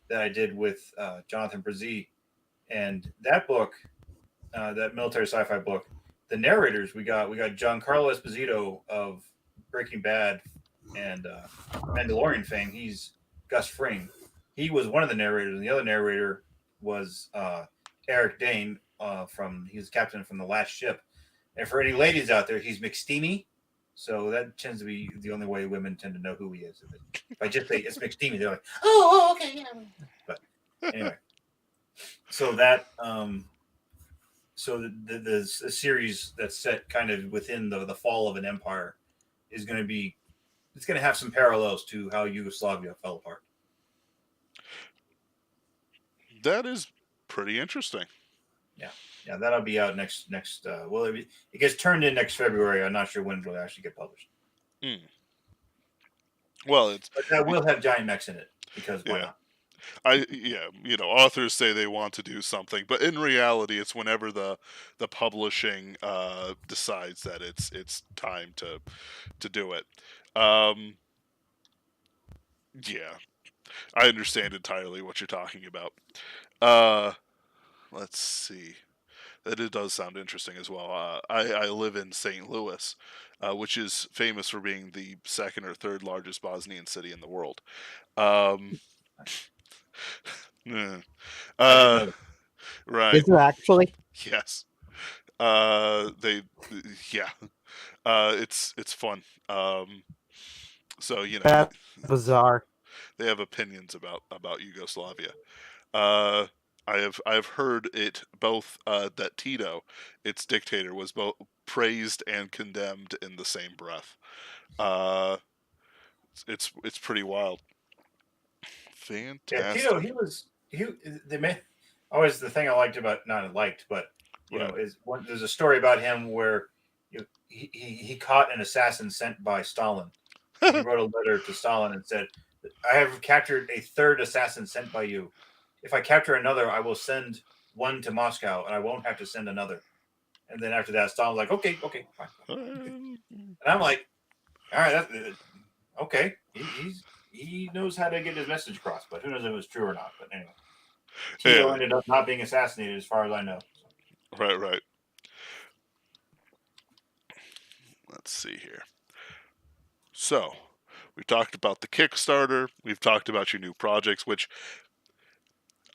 that I did with Jonathan Brzee. And that book, that military sci-fi book, the narrators we got Giancarlo Esposito of Breaking Bad and Mandalorian fame. He's Gus Fring. He was one of the narrators, and the other narrator was Eric Dane from he was captain from the Last Ship. And for any ladies out there, he's McSteamy. So that tends to be the only way women tend to know who he is. If I just say it's McSteamy, they're like, oh, okay, yeah. But anyway, so that so the series that's set kind of within the fall of an empire is going to be it's going to have some parallels to how Yugoslavia fell apart. That is pretty interesting. Yeah, that'll be out next. Well, it gets turned in next February. I'm not sure when it'll actually get published. Well, But that will have giant mechs in it because why yeah. not? Authors say they want to do something, but in reality, it's whenever the publishing decides that it's time to do it. Yeah, I understand entirely what you're talking about. Let's see. That it does sound interesting as well. I live in St. Louis, which is famous for being the second or third largest Bosnian city in the world. Yeah. I didn't know. Right. Is it actually? Yes. They. Yeah. It's fun. So That's bizarre. they have opinions about Yugoslavia. Uh, I have heard it both that Tito, its dictator, was both praised and condemned in the same breath. Uh, it's pretty wild. Yeah, Tito, Fantastic. the man. Always the thing I liked about not liked, but Right. is one. There's a story about him where he caught an assassin sent by Stalin. And he wrote a letter to Stalin and said, "I have captured a third assassin sent by you. If I capture another, I will send one to Moscow, and I won't have to send another." And then after that, Stalin's like, "Okay, okay, fine." And I'm like, "All right, that's okay." He knows how to get his message across, but who knows if it was true or not. But anyway, Tito Yeah. ended up not being assassinated, as far as I know. Right. Right. Let's see here. So, we've talked about the Kickstarter. We've talked about your new projects, which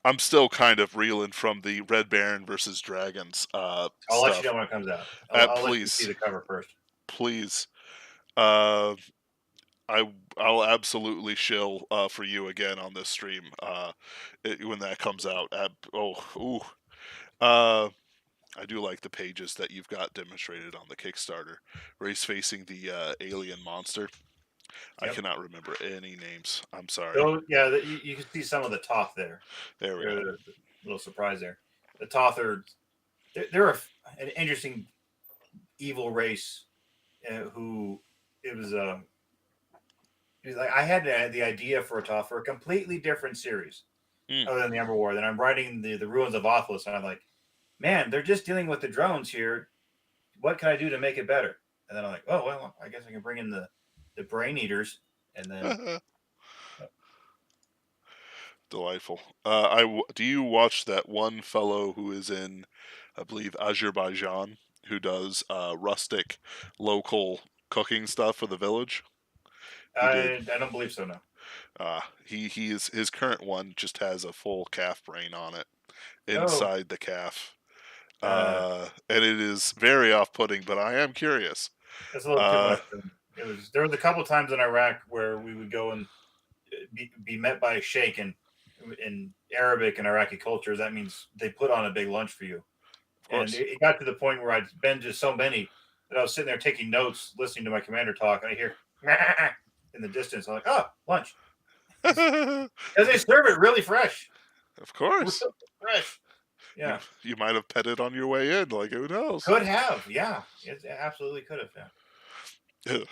I'm still kind of reeling from the Red Baron versus Dragons I'll let you stuff. know when it comes out. I'll let you see Please, the cover first. please. Uh, I'll absolutely shill for you again on this stream when that comes out. I do like the pages that you've got demonstrated on the Kickstarter, where he's facing the alien monster. I Yep. cannot remember any names. I'm sorry. So yeah, you can see some of the Toth there. There we There's go. a little surprise there. The Toth are they're an interesting evil race who it was like I had the idea for a Toth for a completely different series other than the Ember War. Then I'm writing the Ruins of Anthalas, and I'm like, man, they're just dealing with the drones here. What can I do to make it better? And then I'm like, oh well, I guess I can bring in the brain eaters, and then Delightful. Do you watch that one fellow who is in, I believe, Azerbaijan, who does rustic, local cooking stuff for the village? He did. I don't believe so. No. He is his current one just has a full calf brain on it Oh, inside the calf, and it is very off-putting. But I am curious. that's a little too Uh, much. There was a couple times in Iraq where we would go and be met by a sheikh, and in Arabic and Iraqi cultures, that means they put on a big lunch for you. of And course. it got to the point where I'd been to so many that I was sitting there taking notes, listening to my commander talk, and I hear in the distance. I'm like, oh, lunch. Because they serve it really fresh. Of Really course. fresh. You Yeah. you might have petted on your way in, like who knows? Could have. Yeah. It absolutely could have. Yeah.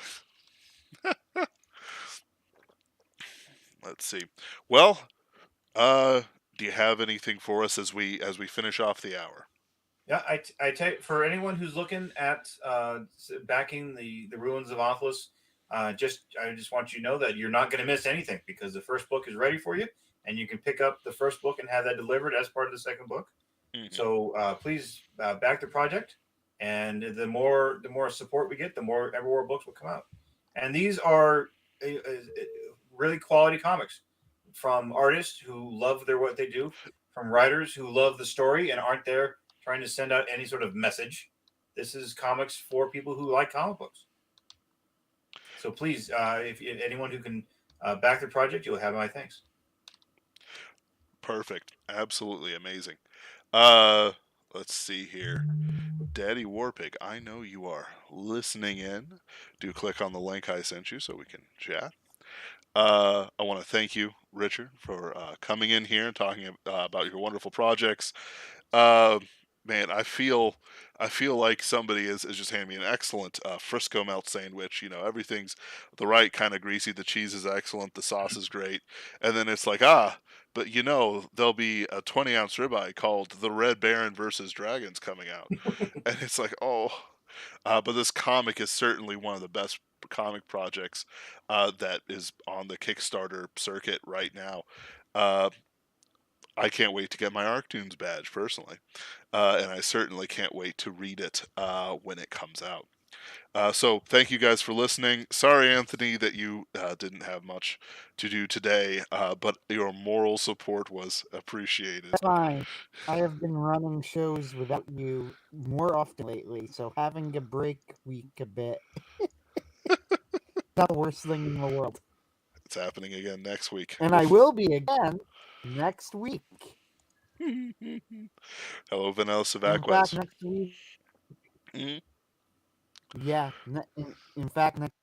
Let's see. Well, do you have anything for us as we finish off the hour? Yeah, I tell you, for anyone who's looking at backing the ruins of Anthalas, I just want you to know that you're not going to miss anything because the first book is ready for you, and you can pick up the first book and have that delivered as part of the second book. Mm-hmm. So please back the project, and the more support we get, the more Everwar books will come out. And these are really quality comics from artists who love what they do, from writers who love the story and aren't there trying to send out any sort of message. This is comics for people who like comic books. So please, if anyone who can back the project, you'll have my thanks. Perfect. Absolutely amazing. Let's see here. Daddy Warpig, I know you are listening in. Do click on the link I sent you so we can chat. I want to thank you, Richard, for coming in here and talking about your wonderful projects. Uh, Man, I feel like somebody is just handing me an excellent Frisco melt sandwich. You know, everything's the right kind of greasy. The cheese is excellent. The sauce is great. And then it's like, but you know, there'll be a 20-ounce ribeye called the Red Baron versus Dragons coming out. And it's like, oh. But this comic is certainly one of the best comic projects that is on the Kickstarter circuit right now. Uh, I can't wait to get my Arctoons badge personally, and I certainly can't wait to read it when it comes out. So thank you guys for listening. Sorry, Anthony, that you didn't have much to do today, but your moral support was appreciated. That's fine. I have been running shows without you more often lately, so having a break week a bit not the worst thing in the world. It's happening again next week. And I will be again next week. Hello, Vanilla In Savacquez. fact, next week. Mm-hmm. Yeah, in fact, next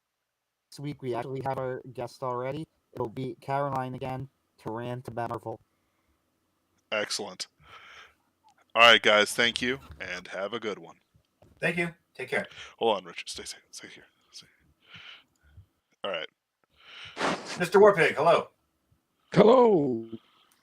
week we actually have our guest already. It'll be Caroline again to rant about Marvel. Excellent. All right, guys. Thank you, and have a good one. Thank you. Take care. Hold on, Richard. Stay safe. Stay here. Stay. All right. Mr. Warpig, hello. Hello.